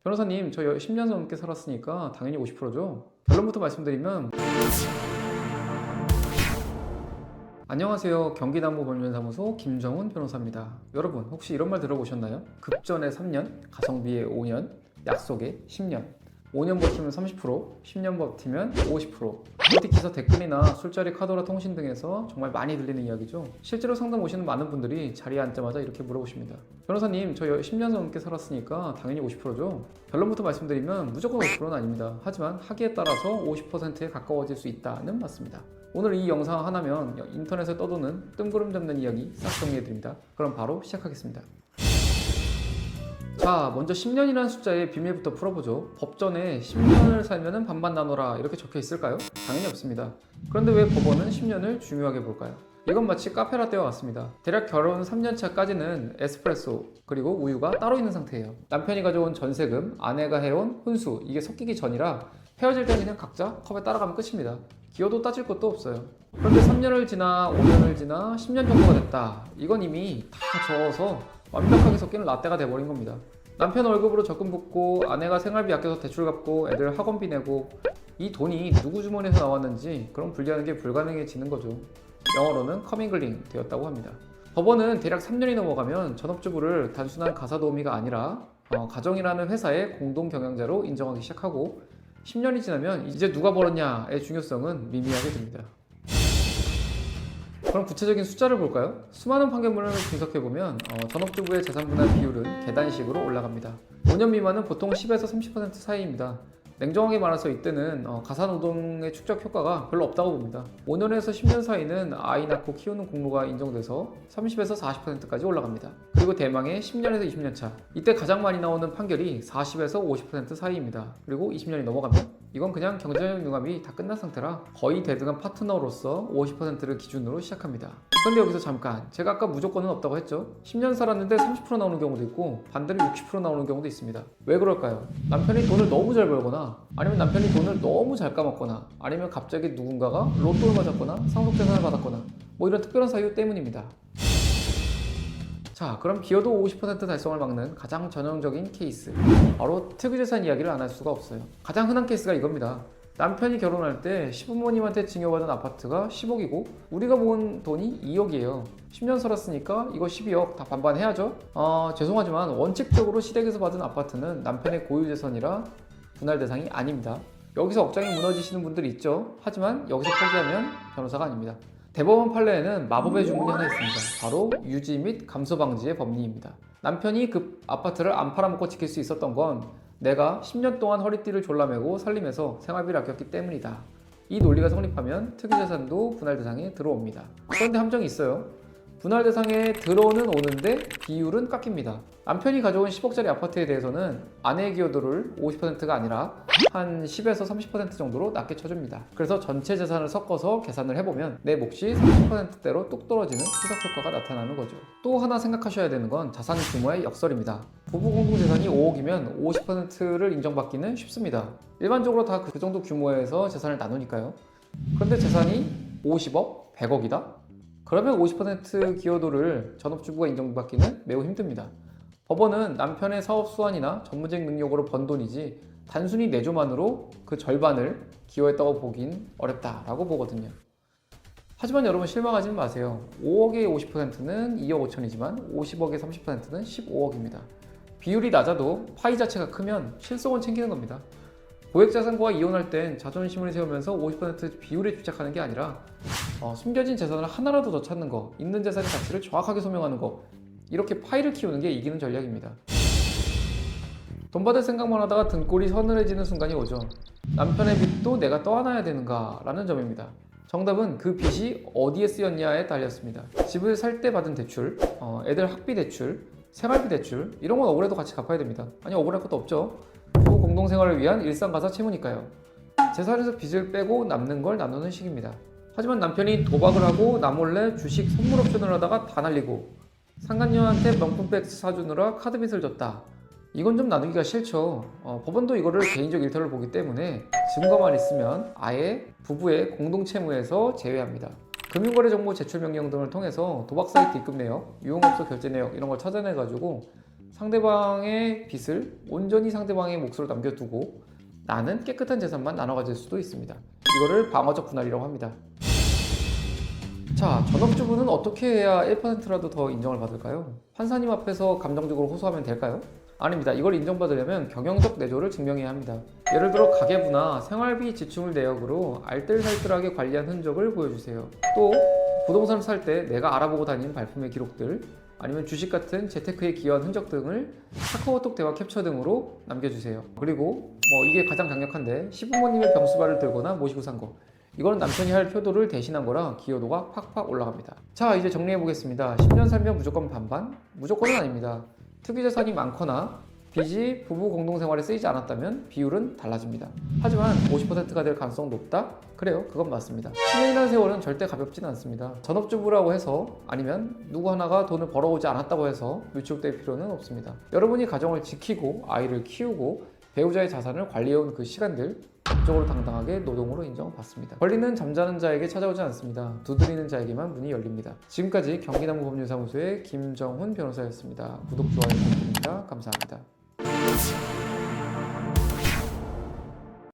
변호사님, 저 10년 넘게 살았으니까 당연히 50%죠. 결론부터 말씀드리면 안녕하세요. 경기남부법률사무소 김정훈 변호사입니다. 여러분, 혹시 이런 말 들어보셨나요? 급전에 3년, 가성비에 5년, 약속에 10년. 5년 버티면 30%, 10년 버티면 50%. 멀티키서 댓글이나 술자리 카더라 통신 등에서 정말 많이 들리는 이야기죠. 실제로 상담 오시는 많은 분들이 자리에 앉자마자 이렇게 물어보십니다. 변호사님, 저 10년 넘게 살았으니까 당연히 50%죠. 결론부터 말씀드리면 무조건 50%는 아닙니다. 하지만 하기에 따라서 50%에 가까워질 수 있다는 맞습니다. 오늘 이 영상 하나면 인터넷에 떠도는 뜬구름 잡는 이야기 싹 정리해드립니다. 그럼 바로 시작하겠습니다. 자, 먼저 10년이라는 숫자의 비밀부터 풀어보죠. 법전에 10년을 살면 반반 나눠라 이렇게 적혀 있을까요? 당연히 없습니다. 그런데 왜 법원은 10년을 중요하게 볼까요? 이건 마치 카페라떼와 같습니다. 대략 결혼 3년차까지는 에스프레소 그리고 우유가 따로 있는 상태예요. 남편이 가져온 전세금, 아내가 해온 혼수 이게 섞이기 전이라 헤어질 땐 그냥 각자 컵에 따라가면 끝입니다. 기여도 따질 것도 없어요. 그런데 3년을 지나 5년을 지나 10년 정도가 됐다. 이건 이미 다 저어서 완벽하게 섞이는 라떼가 돼버린 겁니다. 남편 월급으로 적금 붓고 아내가 생활비 아껴서 대출 갚고 애들 학원비 내고 이 돈이 누구 주머니에서 나왔는지 그럼 분리하는 게 불가능해지는 거죠. 영어로는 커밍글링 되었다고 합니다. 법원은 대략 3년이 넘어가면 전업주부를 단순한 가사도우미가 아니라 가정이라는 회사의 공동 경영자로 인정하기 시작하고 10년이 지나면 이제 누가 벌었냐의 중요성은 미미하게 됩니다. 그럼 구체적인 숫자를 볼까요? 수많은 판결문을 분석해보면 전업주부의 재산분할 비율은 계단식으로 올라갑니다. 5년 미만은 보통 10에서 30% 사이입니다. 냉정하게 말해서 이때는 가사노동의 축적 효과가 별로 없다고 봅니다. 5년에서 10년 사이는 아이 낳고 키우는 공로가 인정돼서 30에서 40%까지 올라갑니다. 그리고 대망의 10년에서 20년 차, 이때 가장 많이 나오는 판결이 40에서 50% 사이입니다. 그리고 20년이 넘어가면 이건 그냥 경제적 융합이 다 끝난 상태라 거의 대등한 파트너로서 50%를 기준으로 시작합니다. 그런데 여기서 잠깐, 제가 아까 무조건은 없다고 했죠? 10년 살았는데 30% 나오는 경우도 있고 반대로 60% 나오는 경우도 있습니다. 왜 그럴까요? 남편이 돈을 너무 잘 벌거나 아니면 남편이 돈을 너무 잘 까먹거나 아니면 갑자기 누군가가 로또를 맞았거나 상속재산을 받았거나 뭐 이런 특별한 사유 때문입니다. 자, 그럼 기여도 50% 달성을 막는 가장 전형적인 케이스, 바로 특유재산 이야기를 안 할 수가 없어요. 가장 흔한 케이스가 이겁니다. 남편이 결혼할 때 시부모님한테 증여받은 아파트가 10억이고 우리가 모은 돈이 2억이에요. 10년 살았으니까 이거 12억 다 반반 해야죠? 죄송하지만 원칙적으로 시댁에서 받은 아파트는 남편의 고유재산이라 분할 대상이 아닙니다. 여기서 억장이 무너지시는 분들이 있죠. 하지만 여기서 포기하면 변호사가 아닙니다. 대법원 판례에는 마법의 주문이 하나 있습니다. 바로 유지 및 감소 방지의 법리입니다. 남편이 그 아파트를 안 팔아먹고 지킬 수 있었던 건 내가 10년 동안 허리띠를 졸라매고 살림해서 생활비를 아꼈기 때문이다. 이 논리가 성립하면 특유재산도 분할 대상에 들어옵니다. 그런데 함정이 있어요. 분할 대상에 들어는 오는데 비율은 깎입니다. 남편이 가져온 10억짜리 아파트에 대해서는 아내의 기여도를 50%가 아니라 한 10에서 30% 정도로 낮게 쳐줍니다. 그래서 전체 재산을 섞어서 계산을 해보면 내 몫이 30%대로 뚝 떨어지는 희석 효과가 나타나는 거죠. 또 하나 생각하셔야 되는 건 자산 규모의 역설입니다. 부부 공동 재산이 5억이면 50%를 인정받기는 쉽습니다. 일반적으로 다 그 정도 규모에서 재산을 나누니까요. 그런데 재산이 50억, 100억이다? 그러면 50% 기여도를 전업주부가 인정받기는 매우 힘듭니다. 법원은 남편의 사업 수완이나 전문직 능력으로 번 돈이지 단순히 내조만으로 그 절반을 기여했다고 보긴 어렵다라고 보거든요. 하지만 여러분 실망하지 마세요. 5억의 50%는 2억 5천이지만 50억의 30%는 15억입니다. 비율이 낮아도 파이 자체가 크면 실속은 챙기는 겁니다. 고액자산가와 이혼할 땐 자존심을 세우면서 50% 비율에 집착하는 게 아니라 숨겨진 재산을 하나라도 더 찾는 거, 있는 재산의 가치를 정확하게 소명하는 거, 이렇게 파이를 키우는 게 이기는 전략입니다. 돈 받을 생각만 하다가 등골이 서늘해지는 순간이 오죠. 남편의 빚도 내가 떠안아야 되는가 라는 점입니다. 정답은 그 빚이 어디에 쓰였냐에 달렸습니다. 집을 살 때 받은 대출, 애들 학비 대출, 생활비 대출 이런 건 억울해도 같이 갚아야 됩니다. 아니 억울할 것도 없죠. 부부 공동생활을 위한 일상가사 채무니까요. 재산에서 빚을 빼고 남는 걸 나누는 식입니다. 하지만 남편이 도박을 하고 나 몰래 주식 선물 옵션을 하다가 다 날리고 상간녀한테 명품백 사주느라 카드 빚을 졌다. 이건 좀 나누기가 싫죠. 법원도 이거를 개인적 일터를 보기 때문에 증거만 있으면 아예 부부의 공동채무에서 제외합니다. 금융거래정보 제출 명령 등을 통해서 도박 사이트 입금 내역, 유흥업소 결제 내역 이런 걸 찾아내가지고 상대방의 빚을 온전히 상대방의 몫으로 남겨두고 나는 깨끗한 재산만 나눠 가질 수도 있습니다. 이거를 방어적 분할이라고 합니다. 자, 전업주부는 어떻게 해야 1%라도 더 인정을 받을까요? 판사님 앞에서 감정적으로 호소하면 될까요? 아닙니다. 이걸 인정받으려면 경영적 내조를 증명해야 합니다. 예를 들어 가계부나 생활비 지출 내역으로 알뜰살뜰하게 관리한 흔적을 보여주세요. 또 부동산을 살 때 내가 알아보고 다닌 발품의 기록들, 아니면 주식 같은 재테크에 기여한 흔적 등을 카카오톡 대화 캡처 등으로 남겨주세요. 그리고 이게 가장 강력한데 시부모님의 병수발을 들거나 모시고 산 거, 이거는 남편이 할 효도를 대신한 거라 기여도가 팍팍 올라갑니다. 자, 이제 정리해 보겠습니다. 10년 살면 무조건 반반? 무조건은 아닙니다. 투기자산이 많거나 빚이 부부 공동생활에 쓰이지 않았다면 비율은 달라집니다. 하지만 50%가 될 가능성은 높다? 그래요, 그건 맞습니다. 10년이라는 세월은 절대 가볍지는 않습니다. 전업주부라고 해서, 아니면 누구 하나가 돈을 벌어오지 않았다고 해서 위축될 필요는 없습니다. 여러분이 가정을 지키고 아이를 키우고 배우자의 자산을 관리해온 그 시간들, 법적으로 당당하게 노동으로 인정받습니다. 권리는 잠자는 자에게 찾아오지 않습니다. 두드리는 자에게만 문이 열립니다. 지금까지 경기남부 법률사무소의 김정훈 변호사였습니다. 구독, 좋아요 부탁드립니다. 감사합니다.